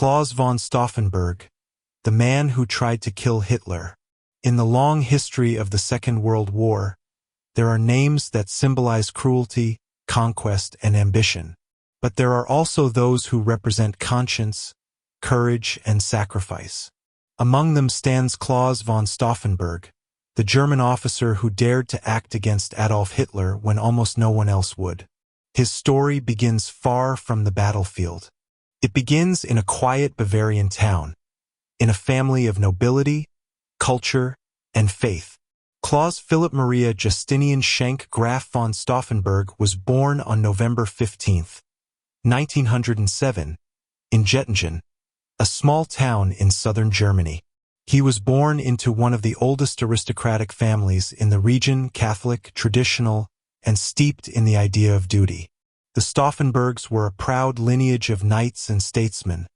Claus von Stauffenberg, the man who tried to kill Hitler. In the long history of the Second World War, there are names that symbolize cruelty, conquest, and ambition. But there are also those who represent conscience, courage, and sacrifice. Among them stands Claus von Stauffenberg, the German officer who dared to act against Adolf Hitler when almost no one else would. His story begins far from the battlefield. It begins in a quiet Bavarian town, in a family of nobility, culture, and faith. Claus Philipp Maria Justinian Schenk Graf von Stauffenberg was born on November 15, 1907, in Jettingen, a small town in southern Germany. He was born into one of the oldest aristocratic families in the region, Catholic, traditional, and steeped in the idea of duty. The Stauffenbergs were a proud lineage of knights and statesmen,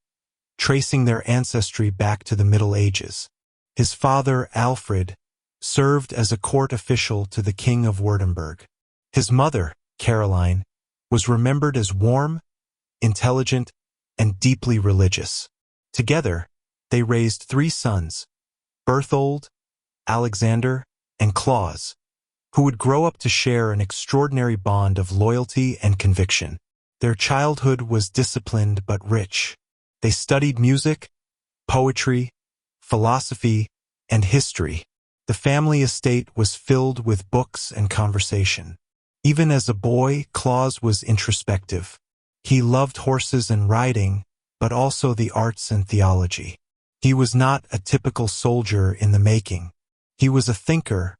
tracing their ancestry back to the Middle Ages. His father, Alfred, served as a court official to the King of Württemberg. His mother, Caroline, was remembered as warm, intelligent, and deeply religious. Together, they raised 3 sons, Berthold, Alexander, and Claus, who would grow up to share an extraordinary bond of loyalty and conviction. Their childhood was disciplined but rich. They studied music, poetry, philosophy, and history. The family estate was filled with books and conversation. Even as a boy, Claus was introspective. He loved horses and riding, but also the arts and theology. He was not a typical soldier in the making. He was a thinker,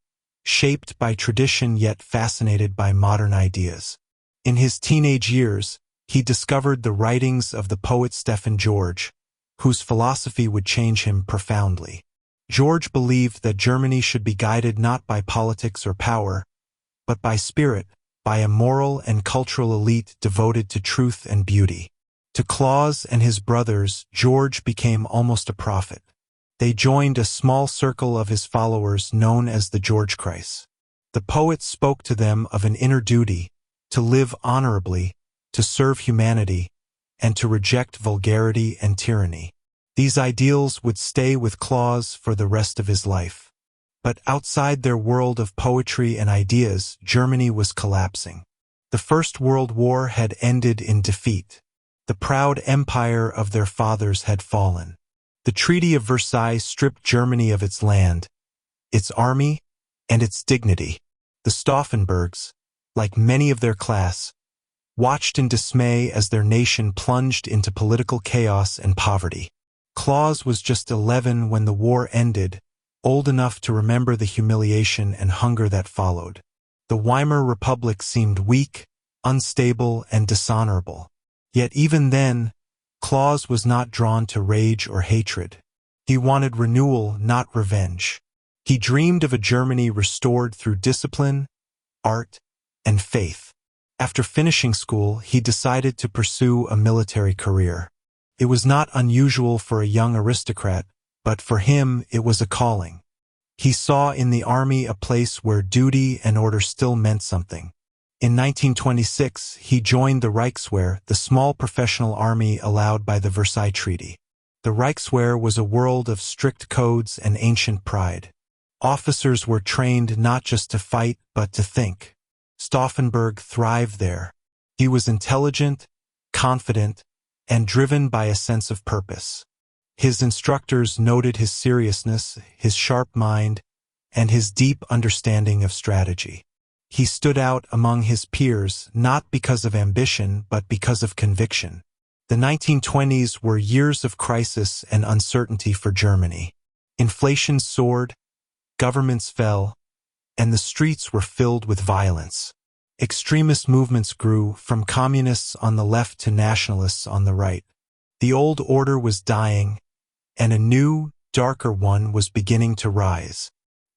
shaped by tradition yet fascinated by modern ideas. In his teenage years, he discovered the writings of the poet Stephen George, whose philosophy would change him profoundly. George believed that Germany should be guided not by politics or power, but by spirit, by a moral and cultural elite devoted to truth and beauty. To Claus and his brothers, George became almost a prophet. They joined a small circle of his followers known as the Georgekreis. The poet spoke to them of an inner duty, to live honorably, to serve humanity, and to reject vulgarity and tyranny. These ideals would stay with Claus for the rest of his life. But outside their world of poetry and ideas, Germany was collapsing. The First World War had ended in defeat. The proud empire of their fathers had fallen. The Treaty of Versailles stripped Germany of its land, its army, and its dignity. The Stauffenbergs, like many of their class, watched in dismay as their nation plunged into political chaos and poverty. Claus was just 11 when the war ended, old enough to remember the humiliation and hunger that followed. The Weimar Republic seemed weak, unstable, and dishonorable. Yet even then, Claus was not drawn to rage or hatred. He wanted renewal, not revenge. He dreamed of a Germany restored through discipline, art, and faith. After finishing school, he decided to pursue a military career. It was not unusual for a young aristocrat, but for him it was a calling. He saw in the army a place where duty and order still meant something. In 1926, he joined the Reichswehr, the small professional army allowed by the Versailles Treaty. The Reichswehr was a world of strict codes and ancient pride. Officers were trained not just to fight, but to think. Stauffenberg thrived there. He was intelligent, confident, and driven by a sense of purpose. His instructors noted his seriousness, his sharp mind, and his deep understanding of strategy. He stood out among his peers not because of ambition but because of conviction. The 1920s were years of crisis and uncertainty for Germany. Inflation soared, governments fell, and the streets were filled with violence. Extremist movements grew, from communists on the left to nationalists on the right. The old order was dying, and a new, darker one was beginning to rise.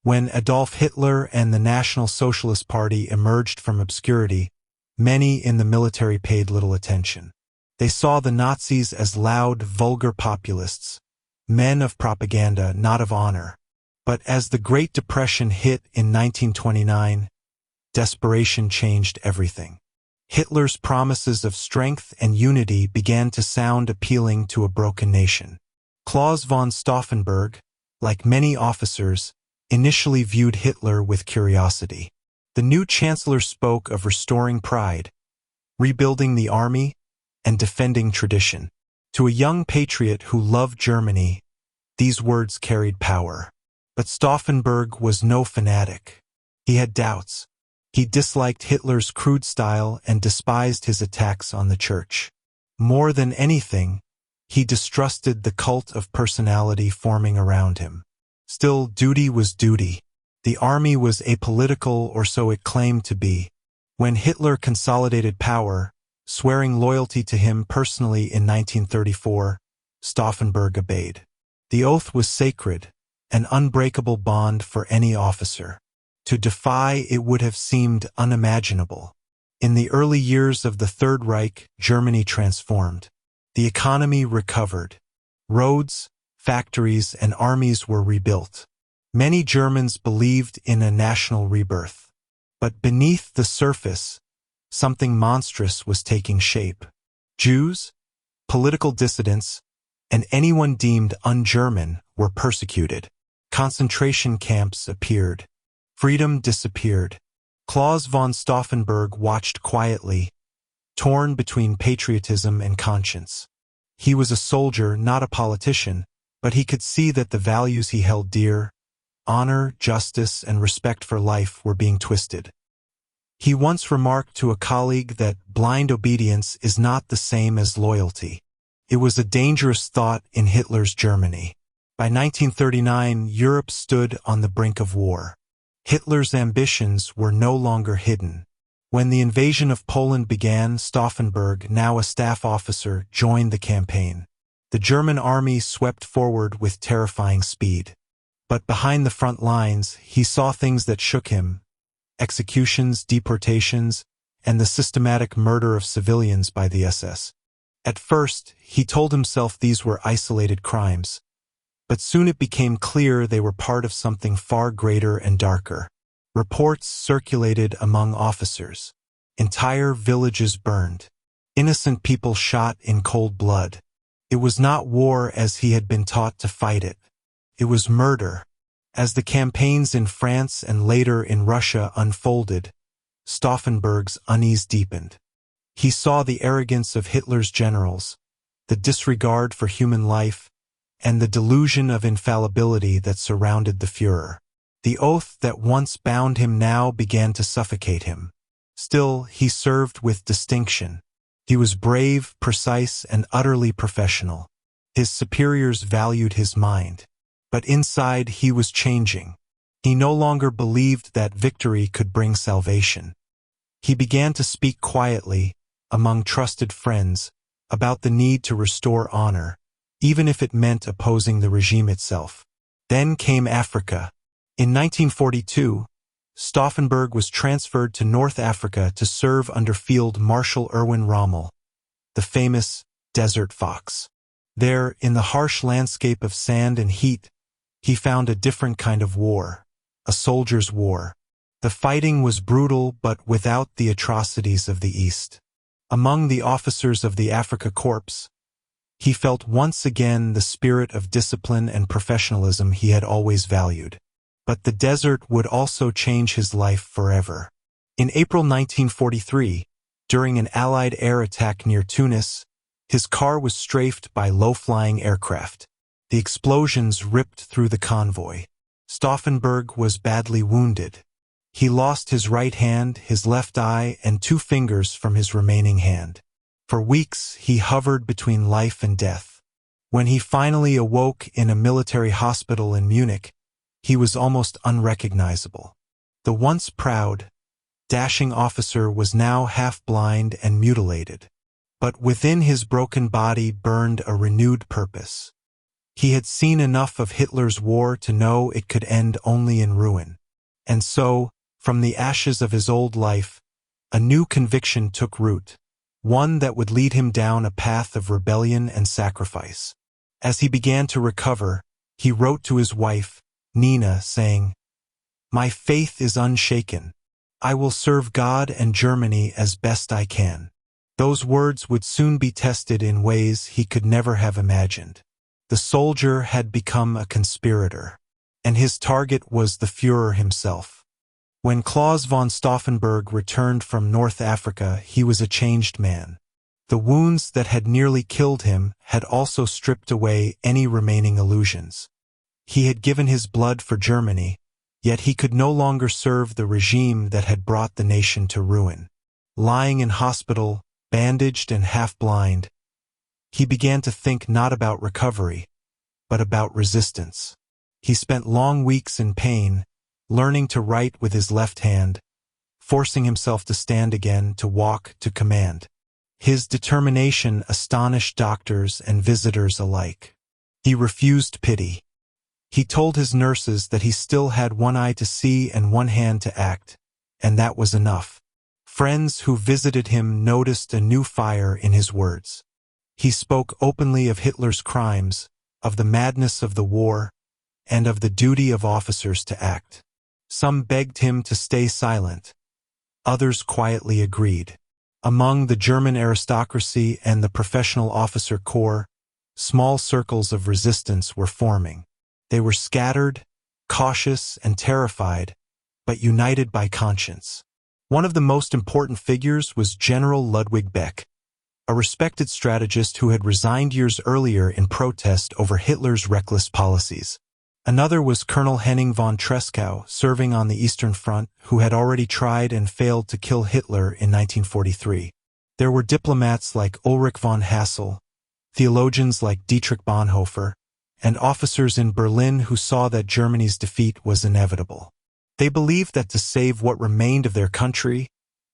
When Adolf Hitler and the National Socialist Party emerged from obscurity, many in the military paid little attention. They saw the Nazis as loud, vulgar populists, men of propaganda, not of honor. But as the Great Depression hit in 1929, desperation changed everything. Hitler's promises of strength and unity began to sound appealing to a broken nation. Claus von Stauffenberg, like many officers, initially viewed Hitler with curiosity. The new chancellor spoke of restoring pride, rebuilding the army, and defending tradition. To a young patriot who loved Germany, these words carried power. But Stauffenberg was no fanatic. He had doubts. He disliked Hitler's crude style and despised his attacks on the church. More than anything, he distrusted the cult of personality forming around him. Still, duty was duty. The army was apolitical, or so it claimed to be. When Hitler consolidated power, swearing loyalty to him personally in 1934, Stauffenberg obeyed. The oath was sacred, an unbreakable bond for any officer. To defy it would have seemed unimaginable. In the early years of the Third Reich, Germany transformed. The economy recovered. Roads, factories, and armies were rebuilt. Many Germans believed in a national rebirth. But beneath the surface, something monstrous was taking shape. Jews, political dissidents, and anyone deemed un-German were persecuted. Concentration camps appeared. Freedom disappeared. Claus von Stauffenberg watched quietly, torn between patriotism and conscience. He was a soldier, not a politician, but he could see that the values he held dear, honor, justice, and respect for life, were being twisted. He once remarked to a colleague that blind obedience is not the same as loyalty. It was a dangerous thought in Hitler's Germany. By 1939, Europe stood on the brink of war. Hitler's ambitions were no longer hidden. When the invasion of Poland began, Stauffenberg, now a staff officer, joined the campaign. The German army swept forward with terrifying speed. But behind the front lines, he saw things that shook him: executions, deportations, and the systematic murder of civilians by the SS. At first, he told himself these were isolated crimes. But soon it became clear they were part of something far greater and darker. Reports circulated among officers. Entire villages burned. Innocent people shot in cold blood. It was not war as he had been taught to fight it. It was murder. As the campaigns in France and later in Russia unfolded, Stauffenberg's unease deepened. He saw the arrogance of Hitler's generals, the disregard for human life, and the delusion of infallibility that surrounded the Führer. The oath that once bound him now began to suffocate him. Still, he served with distinction. He was brave, precise, and utterly professional. His superiors valued his mind. But inside, he was changing. He no longer believed that victory could bring salvation. He began to speak quietly, among trusted friends, about the need to restore honor, even if it meant opposing the regime itself. Then came Africa. In 1942, Stauffenberg was transferred to North Africa to serve under Field Marshal Erwin Rommel, the famous Desert Fox. There, in the harsh landscape of sand and heat, he found a different kind of war, a soldier's war. The fighting was brutal, but without the atrocities of the East. Among the officers of the Afrika Korps, he felt once again the spirit of discipline and professionalism he had always valued. But the desert would also change his life forever. In April 1943, during an Allied air attack near Tunis, his car was strafed by low-flying aircraft. The explosions ripped through the convoy. Stauffenberg was badly wounded. He lost his right hand, his left eye, and 2 fingers from his remaining hand. For weeks, he hovered between life and death. When he finally awoke in a military hospital in Munich, he was almost unrecognizable. The once proud, dashing officer was now half-blind and mutilated. But within his broken body burned a renewed purpose. He had seen enough of Hitler's war to know it could end only in ruin. And so, from the ashes of his old life, a new conviction took root, one that would lead him down a path of rebellion and sacrifice. As he began to recover, he wrote to his wife, Nina, saying, "My faith is unshaken. I will serve God and Germany as best I can. Those words would soon be tested in ways he could never have imagined. The soldier had become a conspirator, and his target was the Führer himself. When Claus von Stauffenberg returned from North Africa, he was a changed man. The wounds that had nearly killed him had also stripped away any remaining illusions. He had given his blood for Germany, yet he could no longer serve the regime that had brought the nation to ruin. Lying in hospital, bandaged and half-blind, he began to think not about recovery, but about resistance. He spent long weeks in pain, learning to write with his left hand, forcing himself to stand again, to walk, to command. His determination astonished doctors and visitors alike. He refused pity. He told his nurses that he still had one eye to see and one hand to act, and that was enough. Friends who visited him noticed a new fire in his words. He spoke openly of Hitler's crimes, of the madness of the war, and of the duty of officers to act. Some begged him to stay silent. Others quietly agreed. Among the German aristocracy and the professional officer corps, small circles of resistance were forming. They were scattered, cautious, and terrified, but united by conscience. One of the most important figures was General Ludwig Beck, a respected strategist who had resigned years earlier in protest over Hitler's reckless policies. Another was Colonel Henning von Tresckow, serving on the Eastern Front, who had already tried and failed to kill Hitler in 1943. There were diplomats like Ulrich von Hassel, theologians like Dietrich Bonhoeffer, and officers in Berlin who saw that Germany's defeat was inevitable. They believed that to save what remained of their country,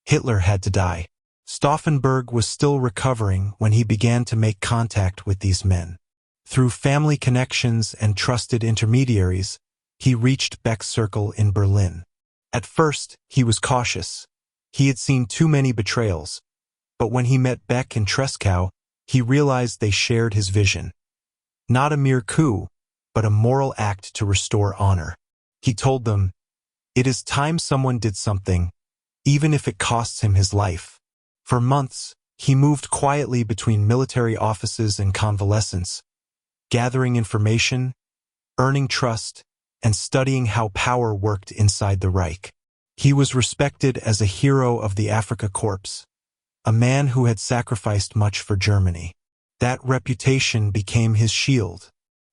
Hitler had to die. Stauffenberg was still recovering when he began to make contact with these men. Through family connections and trusted intermediaries, he reached Beck's circle in Berlin. At first, he was cautious. He had seen too many betrayals. But when he met Beck and Tresckow, he realized they shared his vision. Not a mere coup, but a moral act to restore honor. He told them, "It is time someone did something, even if it costs him his life." For months, he moved quietly between military offices and convalescents, gathering information, earning trust, and studying how power worked inside the Reich. He was respected as a hero of the Afrika Korps, a man who had sacrificed much for Germany. That reputation became his shield.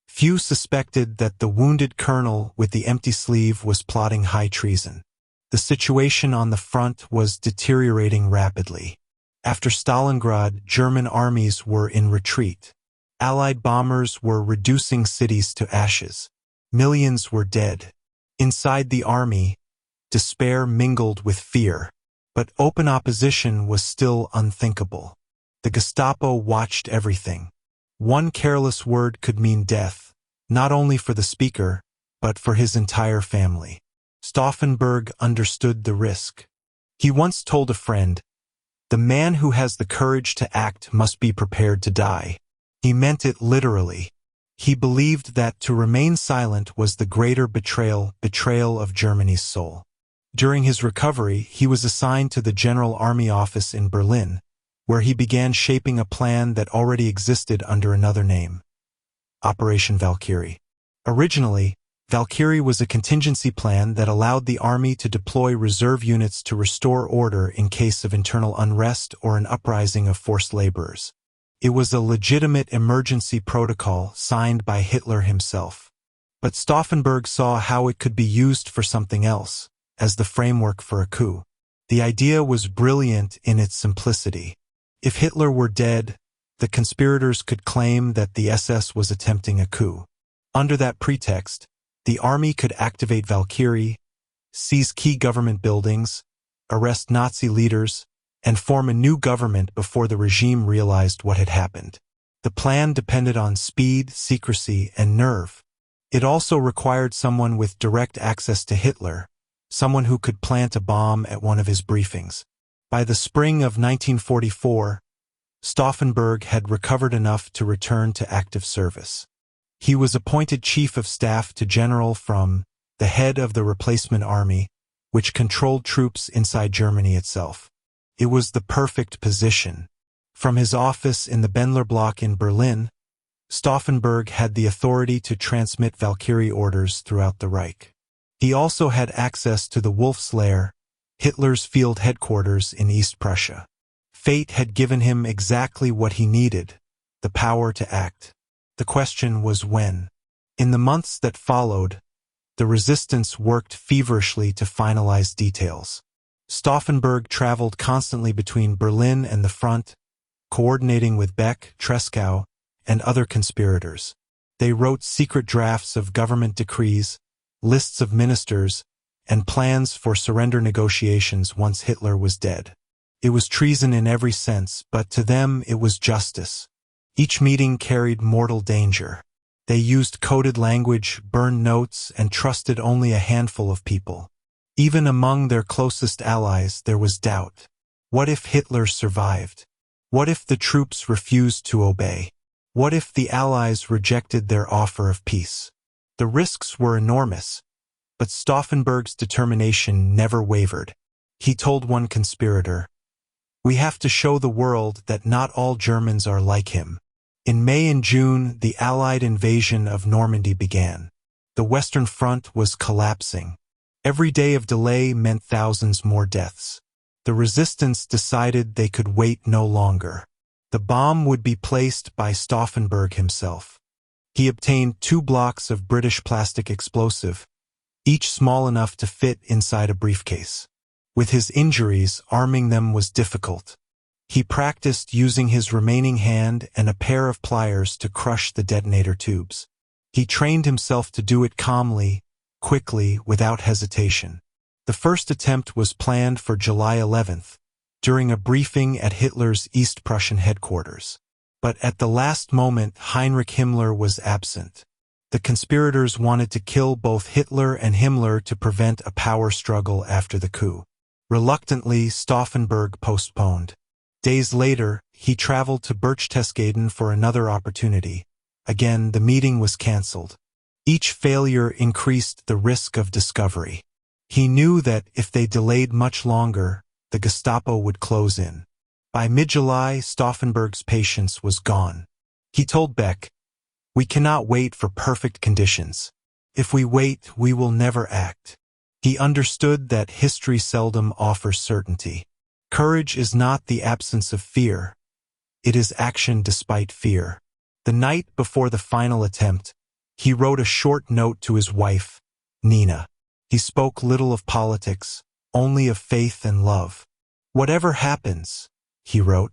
Few suspected that the wounded colonel with the empty sleeve was plotting high treason. The situation on the front was deteriorating rapidly. After Stalingrad, German armies were in retreat. Allied bombers were reducing cities to ashes. Millions were dead. Inside the army, despair mingled with fear. But open opposition was still unthinkable. The Gestapo watched everything. One careless word could mean death, not only for the speaker, but for his entire family. Stauffenberg understood the risk. He once told a friend, "The man who has the courage to act must be prepared to die." He meant it literally. He believed that to remain silent was the greater betrayal of Germany's soul. During his recovery, he was assigned to the General Army Office in Berlin, where he began shaping a plan that already existed under another name, Operation Valkyrie. Originally, Valkyrie was a contingency plan that allowed the army to deploy reserve units to restore order in case of internal unrest or an uprising of forced laborers. It was a legitimate emergency protocol signed by Hitler himself. But Stauffenberg saw how it could be used for something else, as the framework for a coup. The idea was brilliant in its simplicity. If Hitler were dead, the conspirators could claim that the SS was attempting a coup. Under that pretext, the army could activate Valkyrie, seize key government buildings, arrest Nazi leaders, and form a new government before the regime realized what had happened. The plan depended on speed, secrecy, and nerve. It also required someone with direct access to Hitler, someone who could plant a bomb at one of his briefings. By the spring of 1944, Stauffenberg had recovered enough to return to active service. He was appointed Chief of Staff to General from the head of the replacement army, which controlled troops inside Germany itself. It was the perfect position. From his office in the Bendler block in Berlin, Stauffenberg had the authority to transmit Valkyrie orders throughout the Reich. He also had access to the Wolf's Lair, Hitler's field headquarters in East Prussia. Fate had given him exactly what he needed, the power to act. The question was when. In the months that followed, the resistance worked feverishly to finalize details. Stauffenberg traveled constantly between Berlin and the front, coordinating with Beck, Tresckow, and other conspirators. They wrote secret drafts of government decrees, lists of ministers, and plans for surrender negotiations once Hitler was dead. It was treason in every sense, but to them it was justice. Each meeting carried mortal danger. They used coded language, burned notes, and trusted only a handful of people. Even among their closest allies, there was doubt. What if Hitler survived? What if the troops refused to obey? What if the Allies rejected their offer of peace? The risks were enormous, but Stauffenberg's determination never wavered. He told one conspirator, "We have to show the world that not all Germans are like him." In May and June, the Allied invasion of Normandy began. The Western Front was collapsing. Every day of delay meant thousands more deaths. The resistance decided they could wait no longer. The bomb would be placed by Stauffenberg himself. He obtained 2 blocks of British plastic explosive, each small enough to fit inside a briefcase. With his injuries, arming them was difficult. He practiced using his remaining hand and a pair of pliers to crush the detonator tubes. He trained himself to do it calmly, quickly, without hesitation. The first attempt was planned for July 11th, during a briefing at Hitler's East Prussian headquarters. But at the last moment, Heinrich Himmler was absent. The conspirators wanted to kill both Hitler and Himmler to prevent a power struggle after the coup. Reluctantly, Stauffenberg postponed. Days later, he traveled to Berchtesgaden for another opportunity. Again, the meeting was cancelled. Each failure increased the risk of discovery. He knew that if they delayed much longer, the Gestapo would close in. By mid-July, Stauffenberg's patience was gone. He told Beck, "We cannot wait for perfect conditions. If we wait, we will never act." He understood that history seldom offers certainty. Courage is not the absence of fear. It is action despite fear. The night before the final attempt, he wrote a short note to his wife, Nina. He spoke little of politics, only of faith and love. "Whatever happens," he wrote,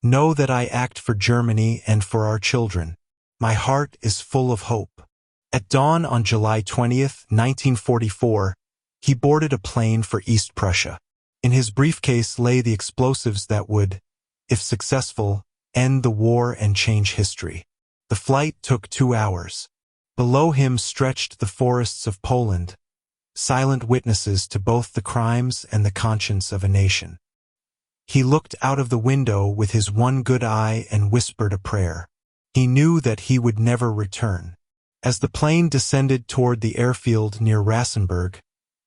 "know that I act for Germany and for our children. My heart is full of hope." At dawn on July 20th, 1944, he boarded a plane for East Prussia. In his briefcase lay the explosives that would, if successful, end the war and change history. The flight took 2 hours. Below him stretched the forests of Poland, silent witnesses to both the crimes and the conscience of a nation. He looked out of the window with his one good eye and whispered a prayer. He knew that he would never return. As the plane descended toward the airfield near Rassenberg,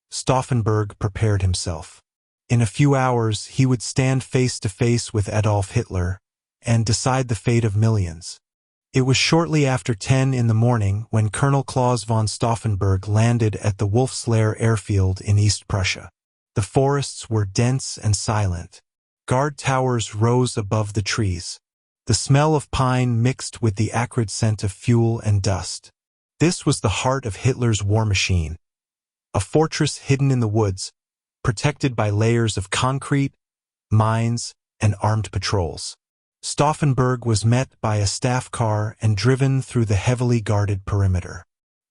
Stauffenberg prepared himself. In a few hours, he would stand face to face with Adolf Hitler and decide the fate of millions. It was shortly after 10 in the morning when Colonel Claus von Stauffenberg landed at the Wolf's Lair airfield in East Prussia. The forests were dense and silent. Guard towers rose above the trees. The smell of pine mixed with the acrid scent of fuel and dust. This was the heart of Hitler's war machine, a fortress hidden in the woods, protected by layers of concrete, mines, and armed patrols. Stauffenberg was met by a staff car and driven through the heavily guarded perimeter.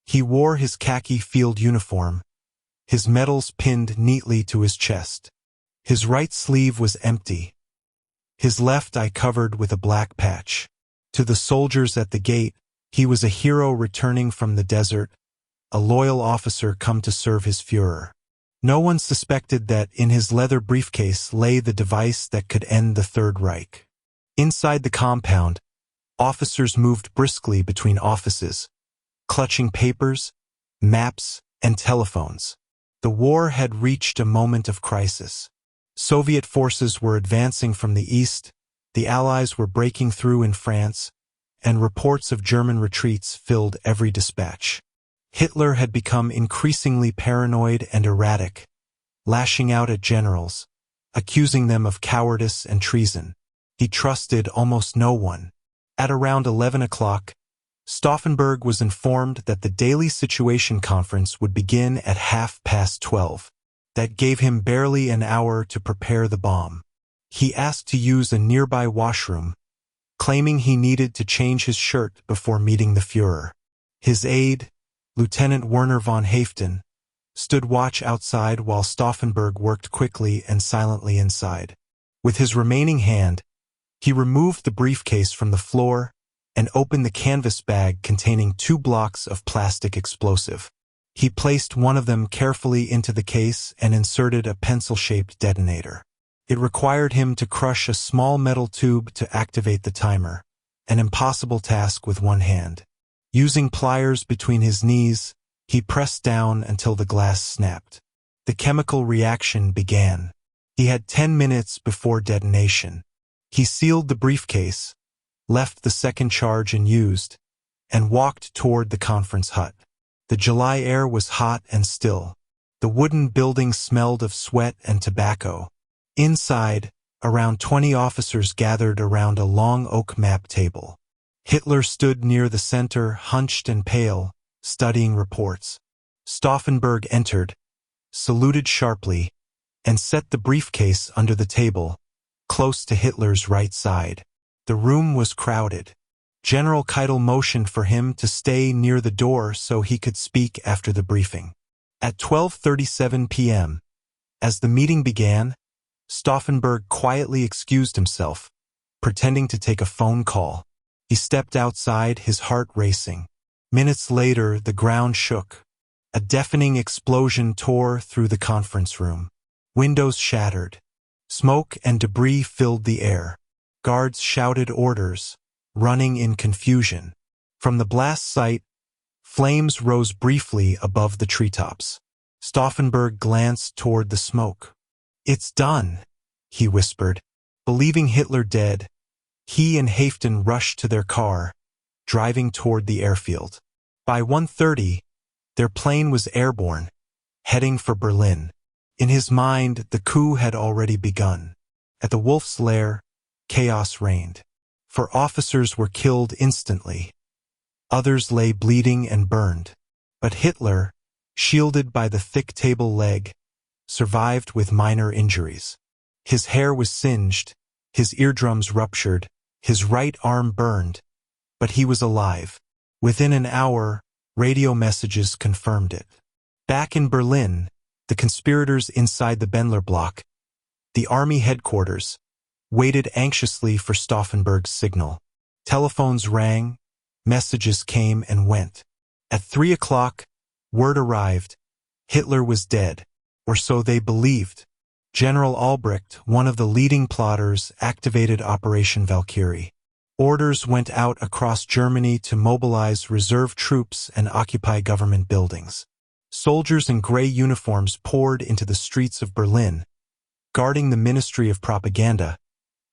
He wore his khaki field uniform, his medals pinned neatly to his chest. His right sleeve was empty, his left eye covered with a black patch. To the soldiers at the gate, he was a hero returning from the desert, a loyal officer come to serve his Führer. No one suspected that in his leather briefcase lay the device that could end the Third Reich. Inside the compound, officers moved briskly between offices, clutching papers, maps, and telephones. The war had reached a moment of crisis. Soviet forces were advancing from the east, the Allies were breaking through in France, and reports of German retreats filled every dispatch. Hitler had become increasingly paranoid and erratic, lashing out at generals, accusing them of cowardice and treason. He trusted almost no one. At around 11 o'clock, Stauffenberg was informed that the daily situation conference would begin at 12:30. That gave him barely an hour to prepare the bomb. He asked to use a nearby washroom, claiming he needed to change his shirt before meeting the Führer. His aide, Lieutenant Werner von Haeften, stood watch outside while Stauffenberg worked quickly and silently inside. With his remaining hand, he removed the briefcase from the floor and opened the canvas bag containing 2 blocks of plastic explosive. He placed one of them carefully into the case and inserted a pencil-shaped detonator. It required him to crush a small metal tube to activate the timer, an impossible task with one hand. Using pliers between his knees, he pressed down until the glass snapped. The chemical reaction began. He had 10 minutes before detonation. He sealed the briefcase, left the second charge unused, and walked toward the conference hut. The July air was hot and still. The wooden building smelled of sweat and tobacco. Inside, around 20 officers gathered around a long oak map table. Hitler stood near the center, hunched and pale, studying reports. Stauffenberg entered, saluted sharply, and set the briefcase under the table, close to Hitler's right side. The room was crowded. General Keitel motioned for him to stay near the door so he could speak after the briefing. At 12:37 p.m., as the meeting began, Stauffenberg quietly excused himself, pretending to take a phone call. He stepped outside, his heart racing. Minutes later, the ground shook. A deafening explosion tore through the conference room. Windows shattered. Smoke and debris filled the air. Guards shouted orders, running in confusion. From the blast site, flames rose briefly above the treetops. Stauffenberg glanced toward the smoke. "It's done," he whispered. Believing Hitler dead, he and Haeften rushed to their car, driving toward the airfield. By 1:30, their plane was airborne, heading for Berlin. In his mind, the coup had already begun. At the Wolf's Lair, chaos reigned. For officers were killed instantly. Others lay bleeding and burned. But Hitler, shielded by the thick table leg, survived with minor injuries. His hair was singed, his eardrums ruptured, his right arm burned, but he was alive. Within an hour, radio messages confirmed it. Back in Berlin, the conspirators inside the Bendler block, the army headquarters, waited anxiously for Stauffenberg's signal. Telephones rang, messages came and went. At 3 o'clock, word arrived. Hitler was dead, or so they believed. General Albrecht, one of the leading plotters, activated Operation Valkyrie. Orders went out across Germany to mobilize reserve troops and occupy government buildings. Soldiers in gray uniforms poured into the streets of Berlin, guarding the Ministry of Propaganda,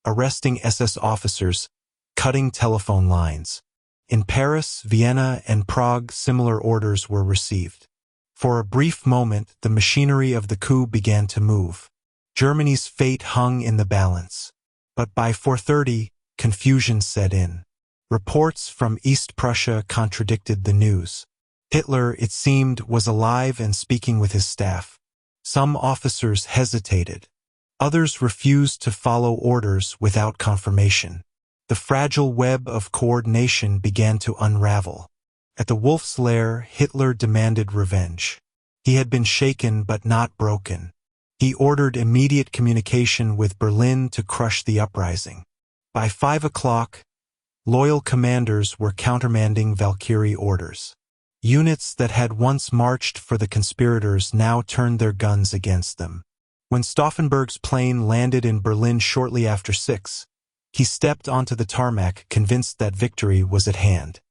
arresting SS officers, cutting telephone lines. In Paris, Vienna, and Prague, similar orders were received. For a brief moment, the machinery of the coup began to move. Germany's fate hung in the balance. But by 4:30, confusion set in. Reports from East Prussia contradicted the news. Hitler, it seemed, was alive and speaking with his staff. Some officers hesitated. Others refused to follow orders without confirmation. The fragile web of coordination began to unravel. At the Wolf's Lair, Hitler demanded revenge. He had been shaken but not broken. He ordered immediate communication with Berlin to crush the uprising. By 5 o'clock, loyal commanders were countermanding Valkyrie orders. Units that had once marched for the conspirators now turned their guns against them. When Stauffenberg's plane landed in Berlin shortly after 6, he stepped onto the tarmac, convinced that victory was at hand.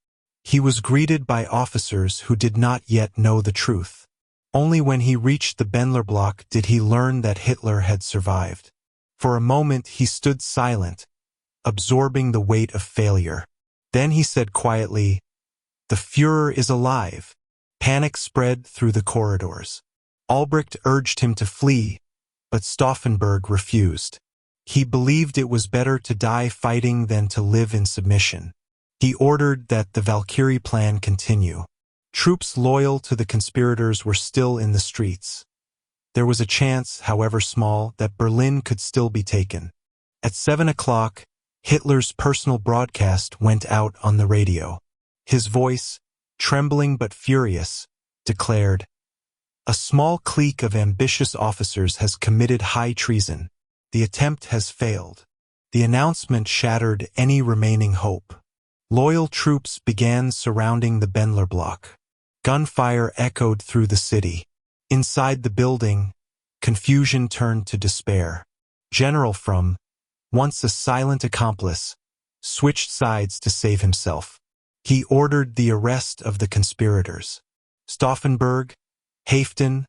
He was greeted by officers who did not yet know the truth. Only when he reached the Bendler block did he learn that Hitler had survived. For a moment he stood silent, absorbing the weight of failure. Then he said quietly, "The Führer is alive." Panic spread through the corridors. Albrecht urged him to flee, but Stauffenberg refused. He believed it was better to die fighting than to live in submission. He ordered that the Valkyrie plan continue. Troops loyal to the conspirators were still in the streets. There was a chance, however small, that Berlin could still be taken. At 7 o'clock, Hitler's personal broadcast went out on the radio. His voice, trembling but furious, declared, "A small clique of ambitious officers has committed high treason. The attempt has failed." The announcement shattered any remaining hope. Loyal troops began surrounding the Bendler block. Gunfire echoed through the city. Inside the building, confusion turned to despair. General Frum, once a silent accomplice, switched sides to save himself. He ordered the arrest of the conspirators. Stauffenberg, Haften,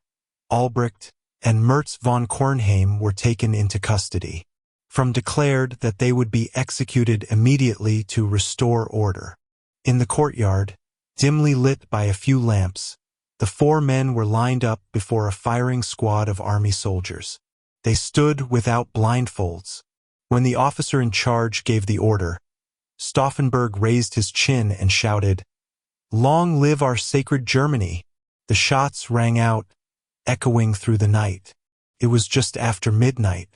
Albrecht, and Merz von Kornheim were taken into custody. Frum declared that they would be executed immediately to restore order. In the courtyard, dimly lit by a few lamps, the four men were lined up before a firing squad of army soldiers. They stood without blindfolds. When the officer in charge gave the order, Stauffenberg raised his chin and shouted, "Long live our sacred Germany!" The shots rang out, echoing through the night. It was just after midnight.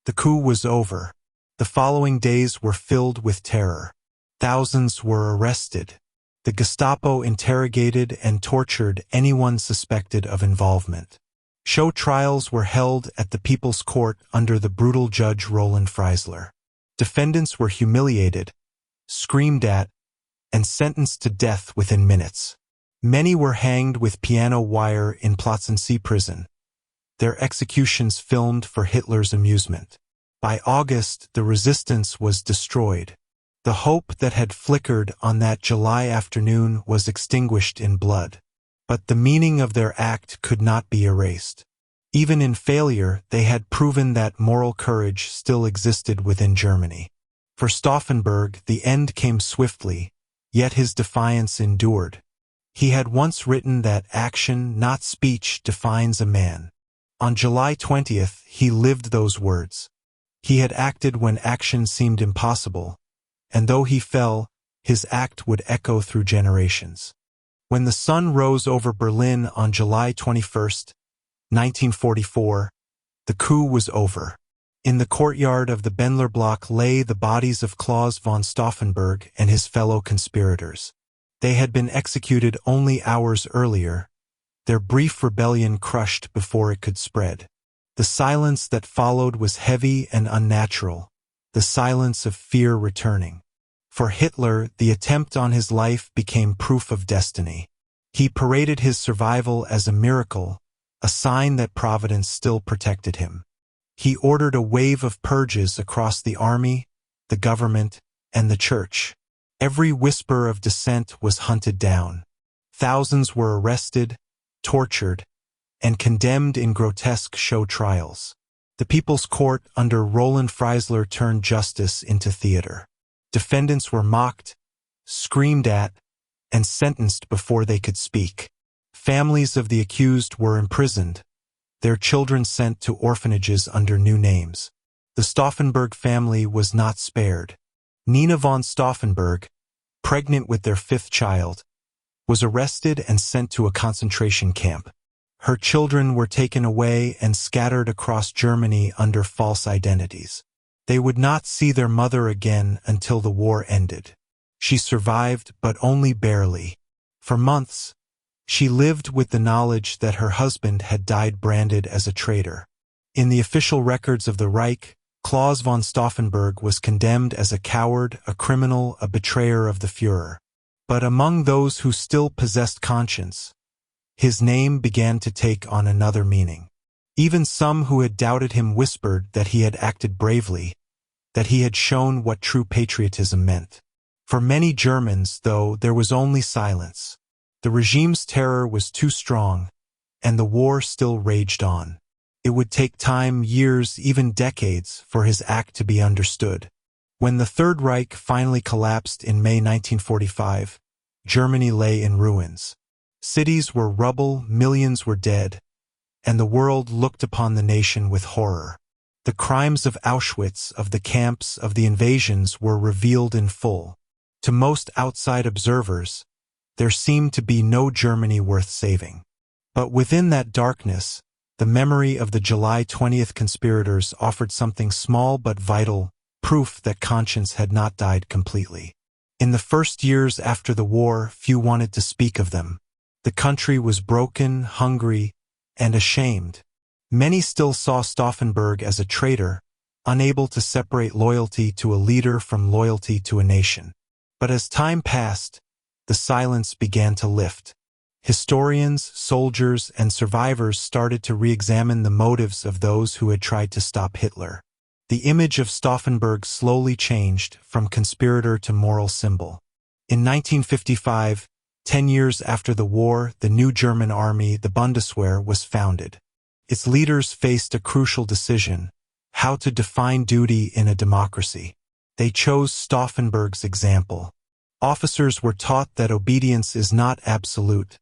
The coup was over. The following days were filled with terror. Thousands were arrested. The Gestapo interrogated and tortured anyone suspected of involvement. Show trials were held at the People's Court under the brutal judge Roland Freisler. Defendants were humiliated, screamed at, and sentenced to death within minutes. Many were hanged with piano wire in Plötzensee prison, their executions filmed for Hitler's amusement. By August, the resistance was destroyed. The hope that had flickered on that July afternoon was extinguished in blood. But the meaning of their act could not be erased. Even in failure, they had proven that moral courage still existed within Germany. For Stauffenberg, the end came swiftly, yet his defiance endured. He had once written that action, not speech, defines a man. On July 20th, he lived those words. He had acted when action seemed impossible, and though he fell, his act would echo through generations. When the sun rose over Berlin on July 21, 1944, the coup was over. In the courtyard of the Bendler block lay the bodies of Claus von Stauffenberg and his fellow conspirators. They had been executed only hours earlier, their brief rebellion crushed before it could spread. The silence that followed was heavy and unnatural, the silence of fear returning. For Hitler, the attempt on his life became proof of destiny. He paraded his survival as a miracle, a sign that Providence still protected him. He ordered a wave of purges across the army, the government, and the church. Every whisper of dissent was hunted down. Thousands were arrested, tortured, and condemned in grotesque show trials. The People's Court under Roland Freisler turned justice into theater. Defendants were mocked, screamed at, and sentenced before they could speak. Families of the accused were imprisoned, their children sent to orphanages under new names. The Stauffenberg family was not spared. Nina von Stauffenberg, pregnant with their fifth child, was arrested and sent to a concentration camp. Her children were taken away and scattered across Germany under false identities. They would not see their mother again until the war ended. She survived, but only barely. For months, she lived with the knowledge that her husband had died branded as a traitor. In the official records of the Reich, Claus von Stauffenberg was condemned as a coward, a criminal, a betrayer of the Führer. But among those who still possessed conscience, his name began to take on another meaning. Even some who had doubted him whispered that he had acted bravely, that he had shown what true patriotism meant. For many Germans, though, there was only silence. The regime's terror was too strong, and the war still raged on. It would take time, years, even decades, for his act to be understood. When the Third Reich finally collapsed in May 1945, Germany lay in ruins. Cities were rubble, millions were dead, and the world looked upon the nation with horror. The crimes of Auschwitz, of the camps, of the invasions were revealed in full. To most outside observers, there seemed to be no Germany worth saving. But within that darkness, the memory of the July 20th conspirators offered something small but vital, proof that conscience had not died completely. In the first years after the war, few wanted to speak of them. The country was broken, hungry, and ashamed. Many still saw Stauffenberg as a traitor, unable to separate loyalty to a leader from loyalty to a nation. But as time passed, the silence began to lift. Historians, soldiers, and survivors started to re-examine the motives of those who had tried to stop Hitler. The image of Stauffenberg slowly changed from conspirator to moral symbol. In 1955, 10 years after the war, the new German army, the Bundeswehr, was founded. Its leaders faced a crucial decision: how to define duty in a democracy. They chose Stauffenberg's example. Officers were taught that obedience is not absolute,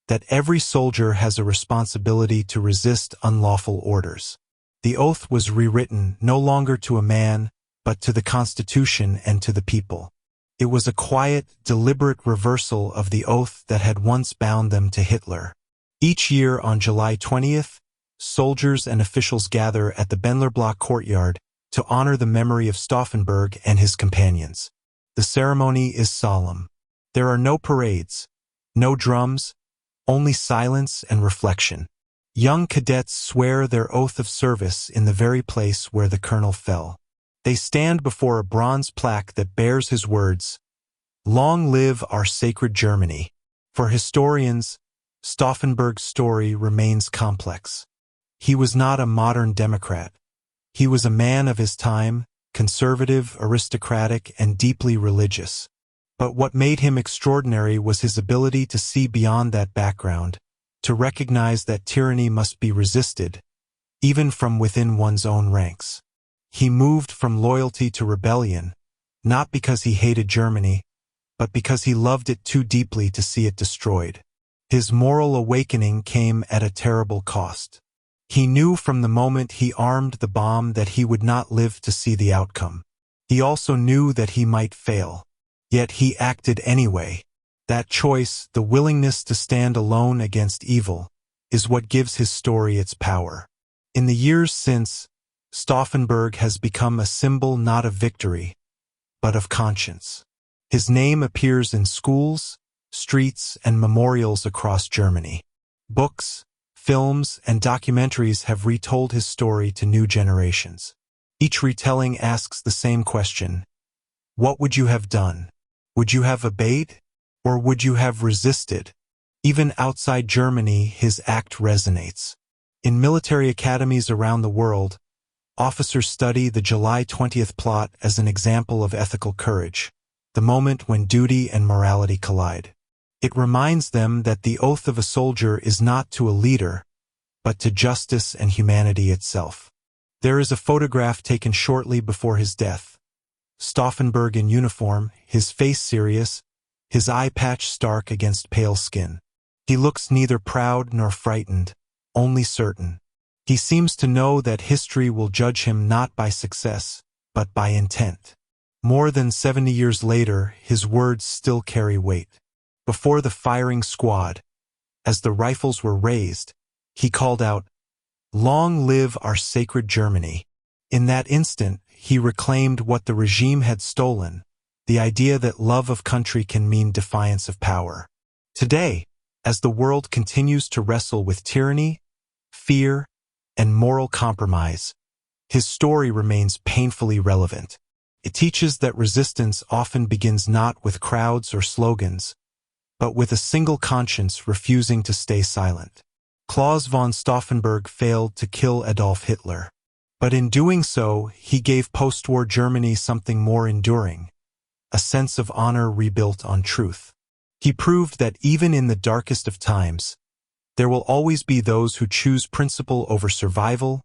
that every soldier has a responsibility to resist unlawful orders. The oath was rewritten, no longer to a man, but to the Constitution and to the people. It was a quiet, deliberate reversal of the oath that had once bound them to Hitler. Each year on July 20th, soldiers and officials gather at the Bendlerblock courtyard to honor the memory of Stauffenberg and his companions. The ceremony is solemn. There are no parades, no drums, only silence and reflection. Young cadets swear their oath of service in the very place where the colonel fell. They stand before a bronze plaque that bears his words, "Long live our sacred Germany." For historians, Stauffenberg's story remains complex. He was not a modern Democrat. He was a man of his time, conservative, aristocratic, and deeply religious. But what made him extraordinary was his ability to see beyond that background, to recognize that tyranny must be resisted, even from within one's own ranks. He moved from loyalty to rebellion, not because he hated Germany, but because he loved it too deeply to see it destroyed. His moral awakening came at a terrible cost. He knew from the moment he armed the bomb that he would not live to see the outcome. He also knew that he might fail. Yet he acted anyway. That choice, the willingness to stand alone against evil, is what gives his story its power. In the years since, Stauffenberg has become a symbol not of victory, but of conscience. His name appears in schools, streets, and memorials across Germany. Books, films, and documentaries have retold his story to new generations. Each retelling asks the same question: what would you have done? Would you have obeyed? Or would you have resisted? Even outside Germany, his act resonates. In military academies around the world, officers study the July 20th plot as an example of ethical courage, the moment when duty and morality collide. It reminds them that the oath of a soldier is not to a leader, but to justice and humanity itself. There is a photograph taken shortly before his death. Stauffenberg in uniform, his face serious, his eye patch stark against pale skin. He looks neither proud nor frightened, only certain. He seems to know that history will judge him not by success, but by intent. More than 70 years later, his words still carry weight. Before the firing squad, as the rifles were raised, he called out, "Long live our sacred Germany." In that instant, he reclaimed what the regime had stolen, the idea that love of country can mean defiance of power. Today, as the world continues to wrestle with tyranny, fear, and moral compromise, his story remains painfully relevant. It teaches that resistance often begins not with crowds or slogans, but with a single conscience refusing to stay silent. Claus von Stauffenberg failed to kill Adolf Hitler, but in doing so, he gave post-war Germany something more enduring: a sense of honor rebuilt on truth. He proved that even in the darkest of times, There will always be those who choose principle over survival,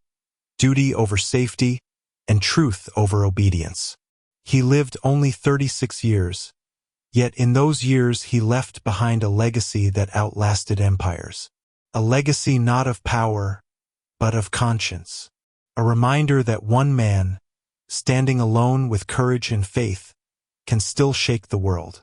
duty over safety, and truth over obedience. He lived only 36 years, yet in those years he left behind a legacy that outlasted empires. A legacy not of power, but of conscience. A reminder that one man, standing alone with courage and faith, can still shake the world.